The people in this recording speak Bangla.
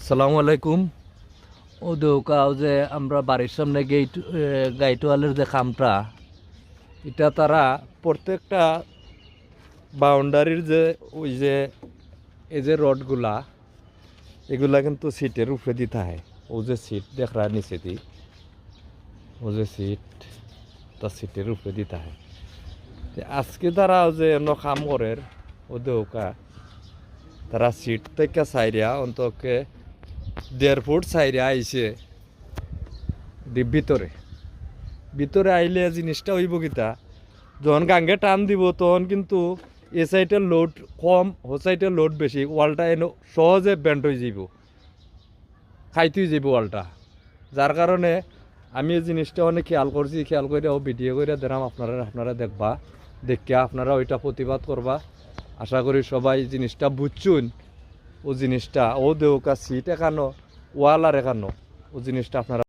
আসসালামু আলাইকুম। ও দেউকাও যে আমরা বাড়ির সামনে গাইটওয়ালের যে খামটা, এটা তারা প্রত্যেকটা বাউন্ডারির যে ওই যে এই যে রডগুলা, এগুলা কিন্তু সিটের উপরে দিতে হয়। ও যে সিট দেখরা নিচে দি, ও যে সিট, তা সিটের উপরে দিতে হয়। আজকে তারা যে অন্য খাম করের ও দেউকা, তারা সিট থেকে সাইরিয়া অন্তকে 1.5 ফুট সাইরে আইছে ভিতরে ভিতরে আইলে জিনিসটা হইব কিতা, যখন গাঙ্গে টান দিব তখন কিন্তু এ সাইডের লোড কম, ও সাইডের লোড বেশি, ওয়ালটা এনে সহজে বেন্ড হয়ে যাব, খাইতেই যাব ওয়ালটা। যার কারণে আমি এই জিনিসটা অনেক খেয়াল করছি, খেয়াল করে ও ভিডিও করে দিলাম আপনারা দেখবা, দেখে আপনারা ওইটা প্রতিবাদ করবা। আশা করি সবাই জিনিসটা বুঝছুন। ও জিনিসটা ও দেউকা সিট এখানো ওয়াল আর এখানো ও জিনিসটা আপনারা